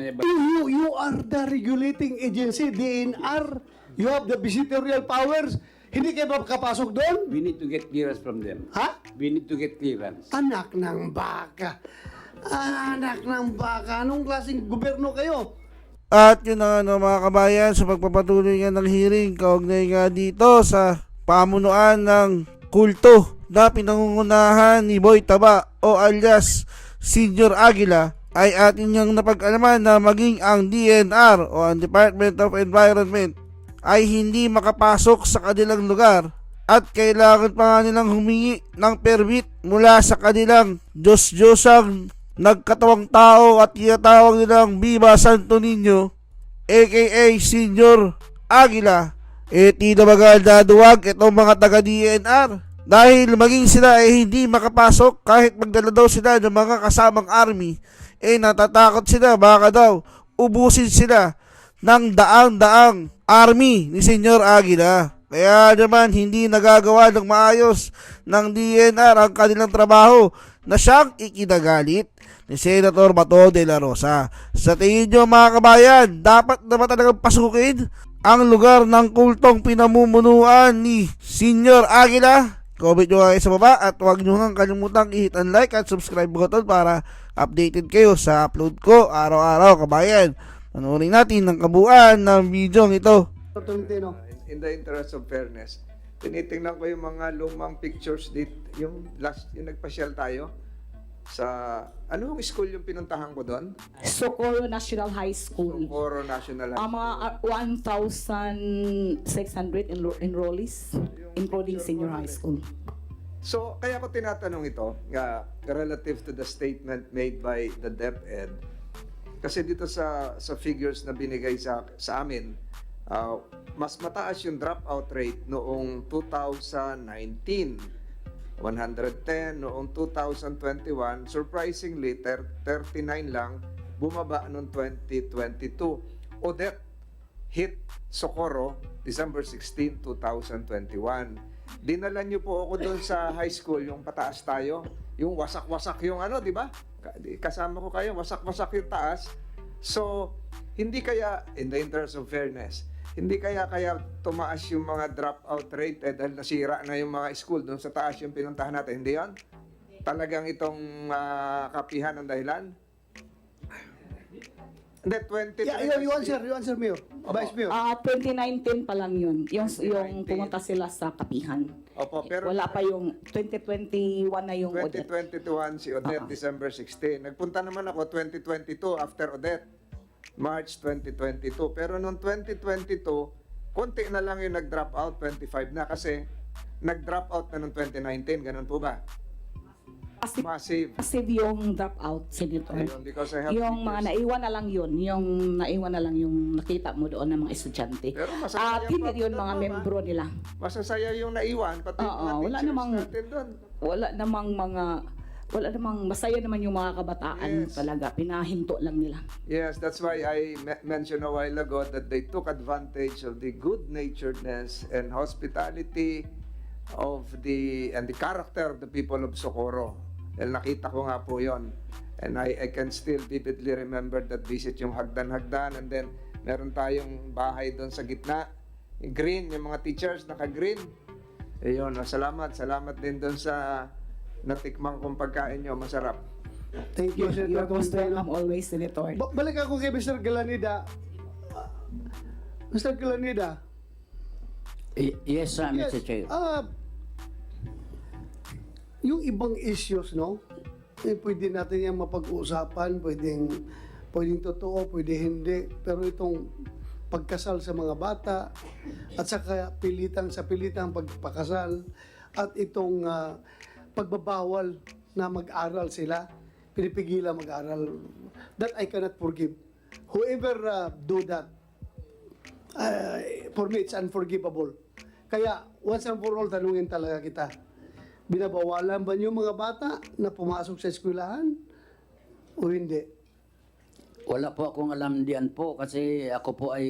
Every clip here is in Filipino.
You are the regulating agency, DNR. You have the visitorial powers. Hindi kayo makapasok doon? We need to get clearance from them. Ha? We need to get clearance. Anak ng baka. Anak ng baka. Anong klaseng gobyerno kayo? At yun na nga mga kabayan, sa pagpapatuloy nga ng hearing, kaugnay nga dito sa pamunuan ng kulto na pinangungunahan ni Boy Taba o alias Senior Aguila, ay atin niyang napag-alaman na maging ang DNR o ang Department of Environment ay hindi makapasok sa kanilang lugar at kailangan pa nga nilang humingi ng permit mula sa kanilang Diyos-Diyosang nagkatawang tao at tinatawag nilang Viva Santo Niño aka Senior Aguila. Tila bagal daduwag itong mga taga-DNR dahil maging sila ay hindi makapasok kahit magdala daw sila ng mga kasamang army. Natatakot sila baka daw ubusin sila ng daang-daang army ni Senior Aguila. Kaya naman hindi nagagawa ng maayos ng DNR ang kanilang trabaho na siyang ikinagalit ni Senator Bato de la Rosa. Sa tingin nyo mga kabayan, dapat na ba talagang pasukin ang lugar ng kultong pinamumunuan ni Senior Aguila? Comment nyo nga sa baba at huwag nyo nga kalimutang i-hit ang like at subscribe button para updated kayo sa upload ko araw-araw kabayan. Panoorin natin ang kabuuan ng video ito. In the interest of fairness, tinitingnan ko yung mga lumang pictures dito, yung nagpasyal tayo sa, anong school yung pinuntahan ko doon? Socorro National High School. Socorro National High Ang mga 1,600 enrollees, including senior high school. So, kaya ko tinatanong ito, relative to the statement made by the DepEd, kasi dito sa figures na binigay sa amin, mas mataas yung dropout rate noong 2019, 110, noong 2021, surprisingly, 39 lang, bumaba noong 2022. Odette hit Socorro, December 16, 2021. Dinala niyo po ako doon sa high school, yung pataas tayo, yung wasak-wasak yung ano, di ba? Kasama ko kayo, wasak-wasak yung taas. So, hindi kaya, in the interest of fairness, hindi kaya tumaas yung mga dropout rate dahil nasira na yung mga school doon sa taas yung pinuntahan natin. Hindi yan? Talagang itong kapihan ng dahilan? Hindi, 20... You answer, Mayor. Vice Mayor. 2019 pa lang yun. Yung pumunta sila sa kapihan. Opo, pero... Wala pa yung 2021 na yung Odette. 2021 si Odette, December 16. Nagpunta naman ako 2022 after Odette. March 2022. Pero noong 2022, konti na lang yung nag-drop out, 25 na kasi nag-drop out na noong 2019. Ganun po ba? Massive. Massive yung dropout, Senator. Ayun, because I have Yung mga figures. naiwan na lang yun. Yung naiwan na lang yung nakita mo doon ng mga estudyante. Pero masasaya At hindi pa yun doon, mga ma'am, membro nila. Masasaya yung naiwan, pati yung mga wala teachers namang- natin doon. Wala namang masaya naman yung mga kabataan Yes. talaga. Pinahinto lang nila. Yes, that's why I mentioned a while ago that they took advantage of the good-naturedness and hospitality of the character of the people of Socorro. Dahil nakita ko nga po yon. And I can still vividly remember that visit, yung hagdan-hagdan, and then meron tayong bahay doon sa gitna. Green, yung mga teachers naka-green. Ayun, salamat din doon sa natikmang kong pagkain nyo, masarap. Thank you, You're Senator most Tolentino. welcome always, Senator. Balik ako kay Mr. Galanida. Mr. Galanida. Yes, Mr. Chair. Yung ibang issues, no? Pwede natin yung mapag-uusapan, pwedeng totoo, pwede hindi. Pero itong pagkasal sa mga bata at saka pilitang pagpakasal at itong pagbabawal na mag-aral sila, pinipigilan mag-aral, that I cannot forgive. Whoever do that, for me it's unforgivable. Kaya once and for all, tanungin talaga kita, binabawalan ba niyo mga bata na pumasok sa eskwelahan o hindi? Wala po akong alam diyan po kasi ako po ay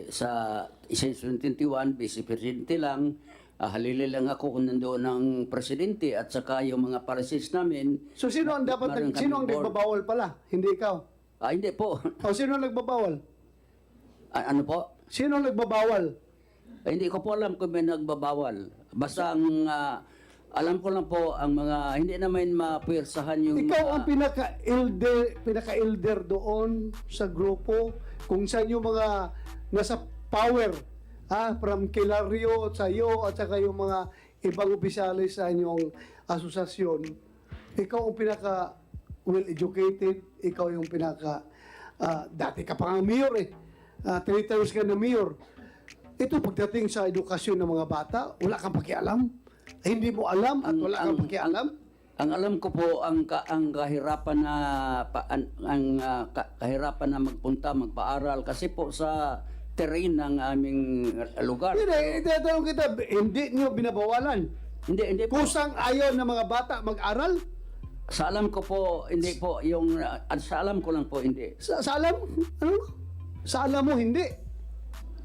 sa 21, Vice Presidente lang. Halili lang ako kung nandoon ng Presidente at saka yung mga policies namin. So sino ang Meron kaming sino ang board. nagbabawal pala? Hindi ikaw. Hindi po. O sino nagbabawal? Ano po? Sino nagbabawal? Hindi ko po alam kung may nagbabawal. Basta ang alam ko lang po ang mga hindi naman mapuwersahan yung Ikaw ang pinaka-elder doon sa grupo kung saan yung mga nasa power, from Kilario sa iyo at saka yung mga ibang opisyalis sa inyong asosasyon. Ikaw ang pinaka well-educated, ikaw yung pinaka dati ka pa nga mayor 3 times ka na mayor. Ito pagdating sa edukasyon ng mga bata, wala kang pakialam. Hindi mo alam at wala kang pakialam. Ang alam ko po ang kahirapan na kahirapan na magpaaral kasi po sa terrain ng aming lugar. Hindi, itatanong kita, hindi niyo binabawalan. Hindi po. Kusang ayaw ng mga bata mag-aral? Sa alam ko po, hindi po yung sa alam ko lang po hindi. Sa alam? Ano? Sa alam mo, hindi.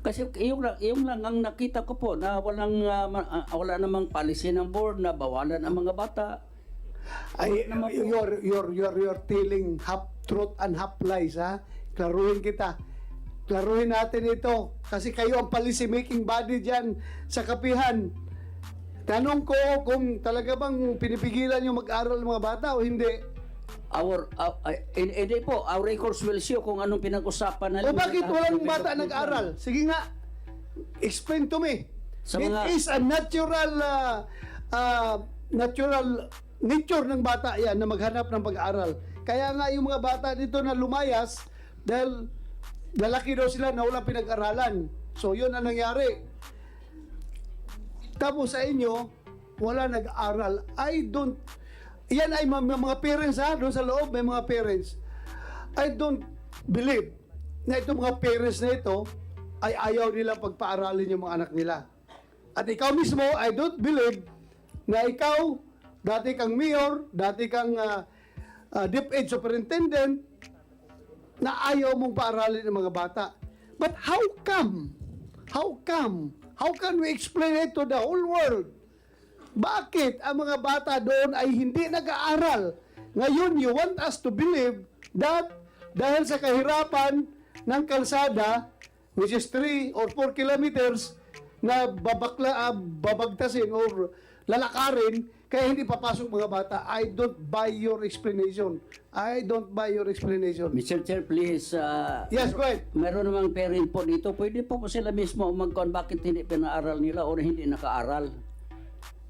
Kasi yung lang ang nakita ko po na wala namang policy ng board na bawalan ang mga bata. Ay, you're telling half truth and half lies, ha? Klaruhin kita. Klaruhin natin ito. Kasi kayo ang policy making body dyan sa kapihan. Tanong ko kung talaga bang pinipigilan nyo mag-aral ng mga bata o hindi. Hindi po, our records will show kung anong pinag-usapan O na bakit walang bata nag-aral? Sige nga, explain to me. Sa It mga- is a natural nature ng bata yan na maghanap ng pag-aaral. Kaya nga yung mga bata dito na lumayas dahil lalaki daw sila na walang pinag-aralan. So yun ang nangyari. Tapos sa inyo, wala nag-aral. Yan ay mga parents doon sa loob may mga parents. I don't believe na itong mga parents na ito ay ayaw nila pagpaaralin yung mga anak nila. At ikaw mismo, I don't believe na ikaw, dati kang mayor, dati kang DepEd superintendent, na ayaw mong paaralin ng mga bata. But how come? How come? How can we explain it to the whole world? Bakit ang mga bata doon ay hindi nag-aaral? Ngayon, you want us to believe that dahil sa kahirapan ng kalsada, which is 3 or 4 kilometers, na babagtasin or lalakarin, kaya hindi papasok mga bata. I don't buy your explanation. I don't buy your explanation. Mr. Chair, please. Yes, go ahead. Meron namang parent po dito. Pwede po sila mismo magkuhan bakit hindi pinaaral nila o hindi nakaaral.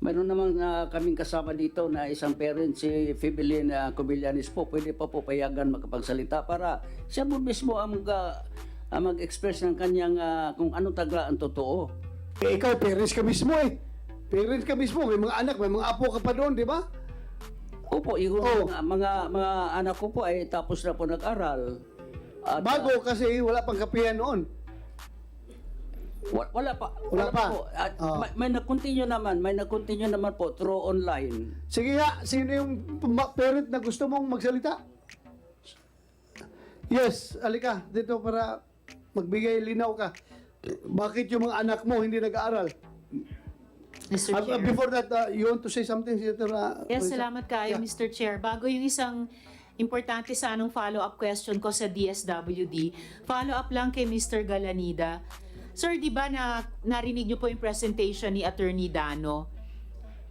Meron namang kaming kasama dito na isang parent, si Fibeline Cobillanes po. Pwede pa po payagan makapagsalita para siya po mismo ang mag-express ng kanyang kung ano tagla ang totoo. Ikaw, parents ka mismo Parents ka mismo. May mga anak, may mga apo ka pa doon, di ba? Opo, yung mga anak ko po ay tapos na po nag-aral. At, Bago kasi wala pang kapihan noon. Wala pa. Wala pa. Po. At Oh. may nag-continue naman po through online. Sige nga, sino yung parent na gusto mong magsalita? Yes, alika dito para magbigay linaw ka. Bakit yung mga anak mo hindi nag-aaral? Mr. Chair. Before that, you want to say something, Senator? Yes, Risa? salamat kayo, Yeah. Mr. Chair. Bago yung isang importante sa anong follow-up question ko sa DSWD, follow-up lang kay Mr. Galanida. Sir, di ba narinig niyo po yung presentation ni Attorney Dano?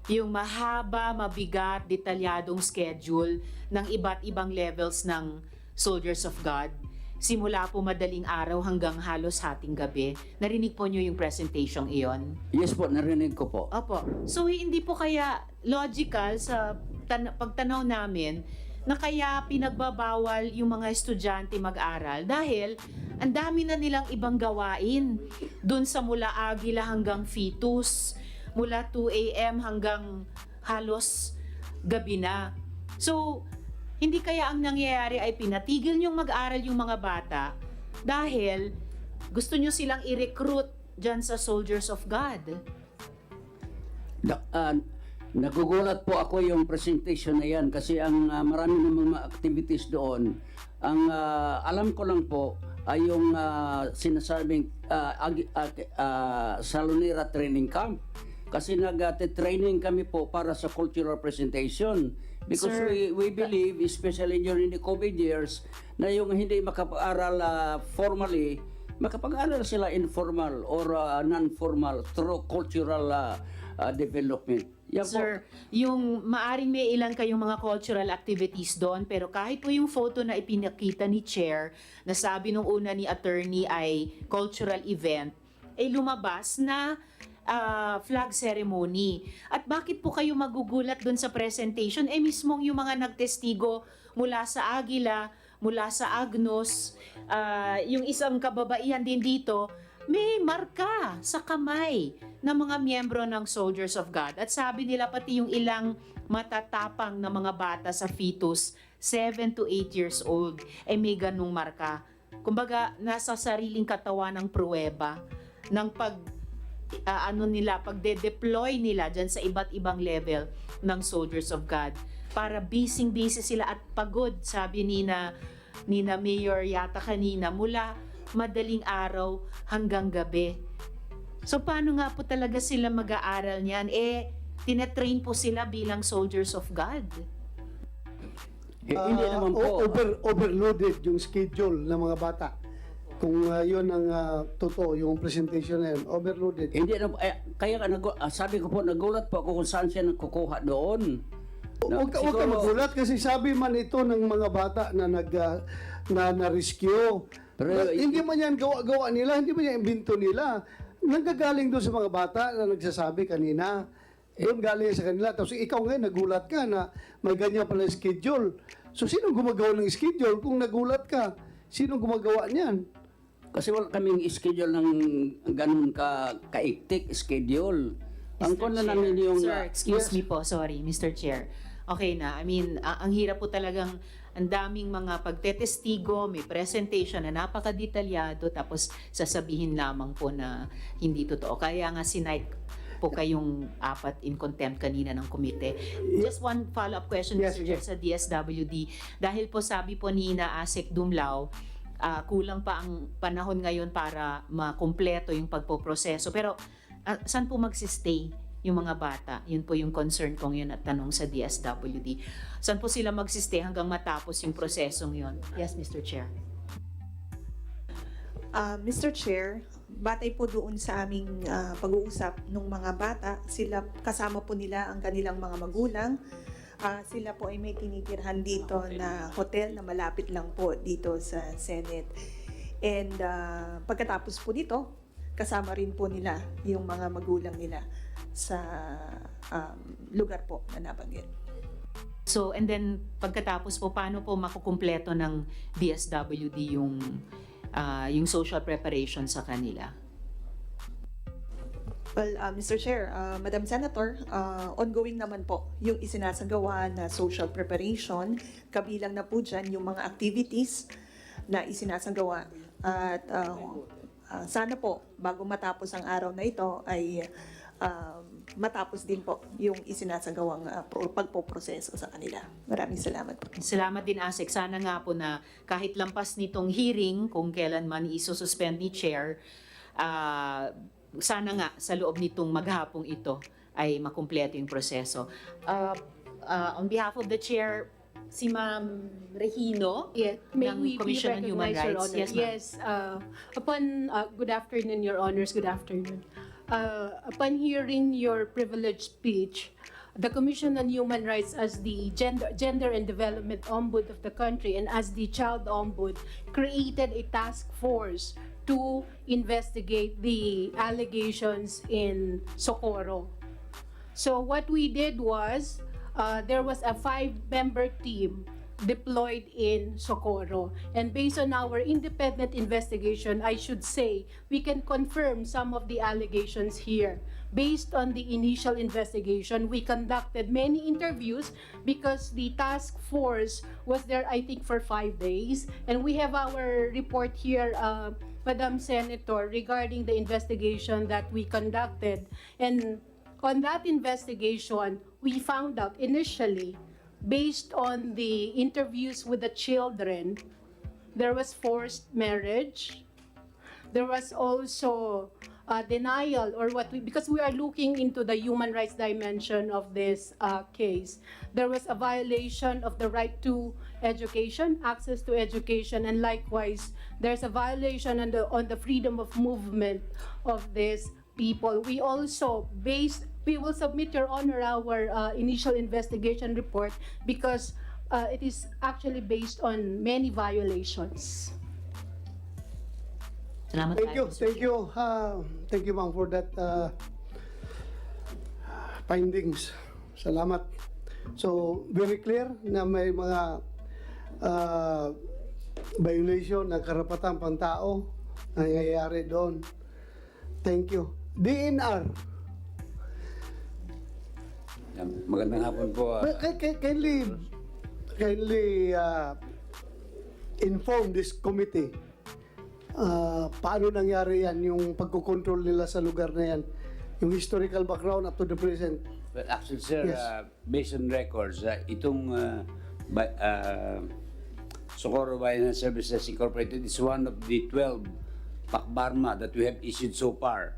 Yung mahaba, mabigat, detalyadong schedule ng iba't ibang levels ng Soldiers of God. Simula po madaling araw hanggang halos hating gabi. Narinig po niyo yung presentation iyon? Yes po, narinig ko po. Opo. So hindi po kaya logical sa pagtanaw namin na kaya pinagbabawal yung mga estudyante mag-aral dahil ang dami na nilang ibang gawain. Doon sa mula agila hanggang fetus, mula 2 a.m. hanggang halos gabi na. So, hindi kaya ang nangyayari ay pinatigil niyong mag-aral yung mga bata dahil gusto niyo silang i-recruit dyan sa Soldiers of God. Nagugulat po ako yung presentation na yan kasi ang marami namang mga activities doon. Ang alam ko lang po ay yung sinasabing Salonera Training Camp. Kasi nag-training kami po para sa cultural presentation. Because Sir, we believe, especially during the COVID years, na yung hindi makapag-aral formally, makapag-aral sila informal or non-formal through cultural development. Yan po. Sir, yung maaring may ilan kayong mga cultural activities doon, pero kahit po yung photo na ipinakita ni Chair, na sabi nung una ni attorney ay cultural event, ay lumabas na flag ceremony. At bakit po kayo magugulat doon sa presentation? Mismong yung mga nagtestigo mula sa Agila, mula sa Agnos, yung isang kababaihan din dito, may marka sa kamay ng mga miyembro ng Soldiers of God. At sabi nila pati yung ilang matatapang na mga bata sa fetus, 7 to 8 years old, may ganung marka. Kumbaga, nasa sariling katawan ng pruweba ng pagde-deploy nila dyan sa iba't ibang level ng Soldiers of God. Para busy sila at pagod, sabi ni na Mayor yata kanina, mula madaling araw hanggang gabi. So paano nga po talaga sila mag-aaral niyan? Tinetrain po sila bilang Soldiers of God. Hindi naman po. Overloaded yung schedule ng mga bata. Kung yun ang totoo, yung presentation na yun, overloaded. Hindi na, kaya sabi ko po, nagulat po ako kung saan siya nagkukuha doon. Huwag ka magulat kasi sabi man ito ng mga bata na na-rescue. Pero, Hindi man yan gawa nila, hindi man yan imbento nila. Nanggagaling doon sa mga bata na nagsasabi kanina. Doon galing sa kanila. Tapos ikaw ngayon, nagulat ka na may ganyan pala schedule. So, sinong gumagawa ng schedule kung nagulat ka? Sinong gumagawa niyan? Kasi wala kaming schedule ng ganun kaiktik schedule. Ang Mr. na Chair. namin yung... Sir, excuse Yes. me po, sorry, Mr. Chair. Okay na, I mean, ang hirap po talagang ang daming mga pagtetestigo, may presentation na napakadetalyado, tapos sasabihin lamang po na hindi totoo. Kaya nga sinight po kayong apat in contempt kanina ng komite. Just one follow-up question, Yes, Mr. Chair, sa DSWD. Dahil po sabi po ni na Asek Dumlao, kulang pa ang panahon ngayon para makumpleto yung pagpoproseso. Pero saan po magsistay yung mga bata? Yun po yung concern kong yun at tanong sa DSWD. Saan po sila magsistay hanggang matapos yung prosesong yun? Yes, Mr. Chair. Mr. Chair, batay po doon sa aming pag-uusap ng mga bata, sila kasama po nila ang kanilang mga magulang. Sila po ay may tinitirhan dito na hotel na malapit lang po dito sa Senate. And pagkatapos po dito, kasama rin po nila yung mga magulang nila sa lugar po na nabanggit. So, and then pagkatapos po, paano po makukumpleto ng DSWD yung social preparation sa kanila? Well, Mr. Chair, Madam Senator, ongoing naman po yung isinasagawa na social preparation. Kabilang na po dyan yung mga activities na isinasagawa. At sana po, bago matapos ang araw na ito, ay matapos din po yung isinasagawang pagpoproseso sa kanila. Maraming salamat po. Salamat din, Asek. Sana nga po na kahit lampas nitong hearing, kung kailan man isususpend ni Chair, sana nga sa loob nitong maghapong ito ay makumpleto yung proseso. On behalf of the Chair, si Ma'am Regino Yeah. May ng we Commission on Human recognize, Your Rights. Honor. Yes, ma'am. Yes. Good afternoon, Your Honors. Good afternoon. Upon hearing your privileged speech, the Commission on Human Rights as the Gender and Development Ombud of the country and as the Child Ombud created a task force to investigate the allegations in Socorro. So what we did was, there was a 5-member team deployed in Socorro. And based on our independent investigation, I should say, we can confirm some of the allegations here. Based on the initial investigation, we conducted many interviews because the task force was there, I think, for 5 days. And we have our report here, Madam Senator, regarding the investigation that we conducted. And on that investigation, we found out initially, based on the interviews with the children, there was forced marriage. There was also denial or because we are looking into the human rights dimension of this case. There was a violation of the right to education, access to education, and likewise, there's a violation on the freedom of movement of these people. We also we will submit, Your Honor, our initial investigation report because it is actually based on many violations. Salamat Thank you, tayo. thank you. Thank you, ma'am, for that findings. Salamat. So, very clear na may mga violation ng karapatang pantao na nangyayari doon. Thank you. DNR. Magandang hapon po. Kindly inform this committee paano nangyari yan, yung pagkukontrol nila sa lugar na yan, yung historical background up to the present. Well, actually, sir, Yes. based on records, itong Socorro Bayan Services Incorporated is one of the 12 PAC-BARMA that we have issued so far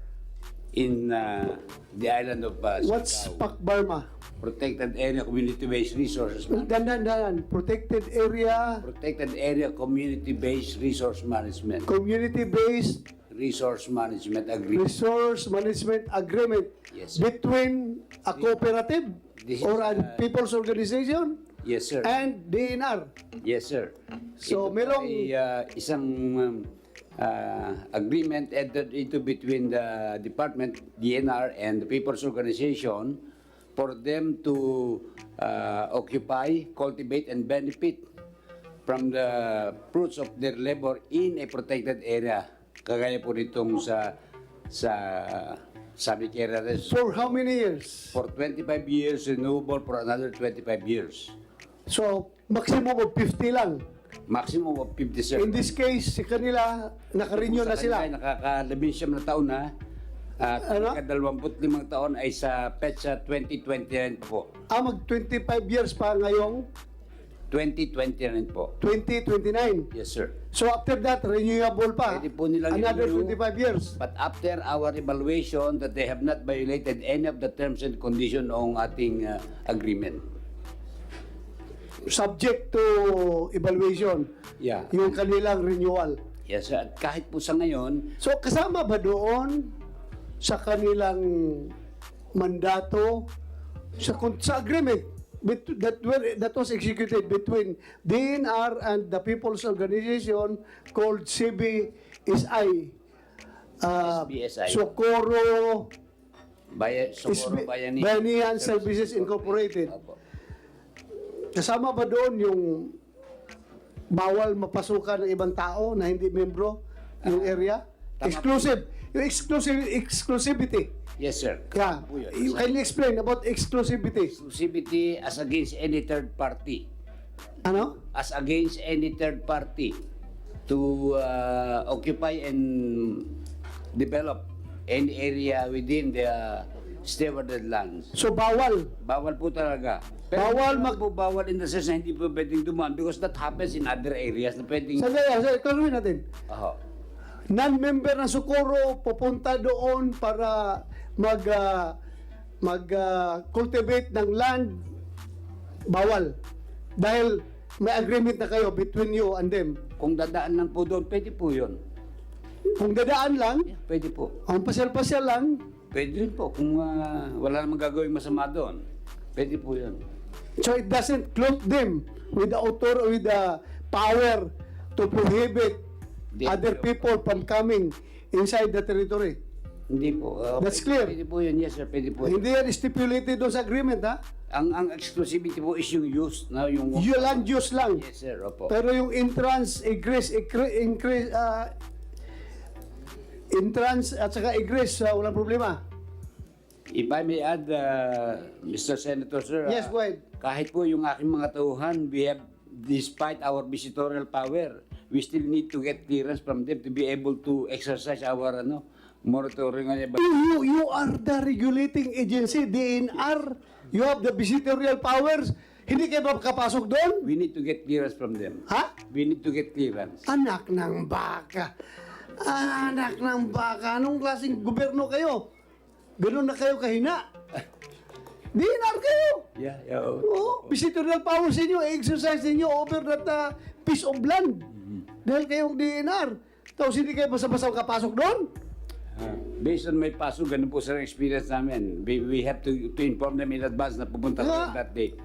in the island of What's Siargao. PAC-BARMA? Protected Area Community-Based Resources Management. Dandan. Protected area, Protected Area Community-Based Resource Management. community-based Resource Management Agreement. resource management agreement Yes, sir. between a cooperative This is, or a people's organization Yes, sir. and DNR. Yes, sir. So, Ito merong- ay isang agreement entered into between the department, DNR, and the People's Organization for them to occupy, cultivate, and benefit from the fruits of their labor in a protected area. Kagaya po nitong sa Sabi Area For how many years? for 25 years, renewable for another 25 years. So, maximum of 50 lang. Maximum of 50, sir. In this case, si kanila, naka-renew na sila. Nakaka-labinsyam na taon na. At Ano? ika-25 taon ay sa petsa 2029 po. Mag-25 years pa ngayong 2029 po. 2029. Yes, sir. So, after that, renewable pa. Pwede po nilang Another i-renew. 25 years. But after our evaluation that they have not violated any of the terms and conditions ng ating agreement. Subject to evaluation. Yeah. Yung kanilang renewal. Yes, sir. At kahit po sa ngayon, So, kasama ba doon sa kanilang mandato sa agreement that was executed between DNR and the People's Organization called CBSI, SBSI. Socorro Socorro Bayani. Bayanihan Services Incorporated. Opo. Kasama ba doon yung bawal mapasukan ng ibang tao na hindi membro yung area? Tama Exclusive. Yung exclusivity. Yes, sir. Yeah. Po yun. You can explain about exclusivity. Exclusivity as against any third party. Ano? As against any third party to occupy and develop any area within the stewarded lands. So bawal. Bawal po talaga. Bawal hindi po bawal in the sense na hindi po pwedeng dumaan because that happens in other areas na pwedeng... Sandali, klaruhin natin. Oho. Non-member ng Socorro pupunta doon para cultivate ng land. Bawal. Dahil may agreement na kayo between you and them. Kung dadaan lang po doon, pwede po yun. Kung dadaan lang, Yeah, pwede po. ang pasyal-pasyal lang, Pwede rin po kung wala namang gagawin masama doon. Pwede po yun. so it doesn't cloak them with the power to prohibit Hindi other po. people from coming inside the territory. Hindi po. That's clear. Pwede po yun. Yes, sir. Pwede po yun. Hindi yan stipulated doon sa agreement, ha? Ang exclusivity po is yung use. Na yung Yung land use lang. Yes, sir. Opo. Pero yung entrance, entrance at saka egress, walang problema. If I may add, Mr. Senator, sir. Yes, go ahead. Kahit po yung aking mga tauhan, we have, despite our visitorial power, we still need to get clearance from them to be able to exercise our moratorium. You are the regulating agency, DNR. You have the visitorial powers. Hindi kayo makapasok doon? We need to get clearance from them. Ha? We need to get clearance. Anak ng baka. Anak ng baka, anong klaseng gobyerno kayo? Ganun na kayo kahina. DNR kayo. Yeah. Oo, visitorial powers ninyo, exercise ninyo over that piece of land. Dahil kayong DNR. Tapos hindi kayo basta-basta kapasok doon? Based on my pasok, ganun po sa experience namin. We have to inform them in advance na pupunta Ah. ko that day.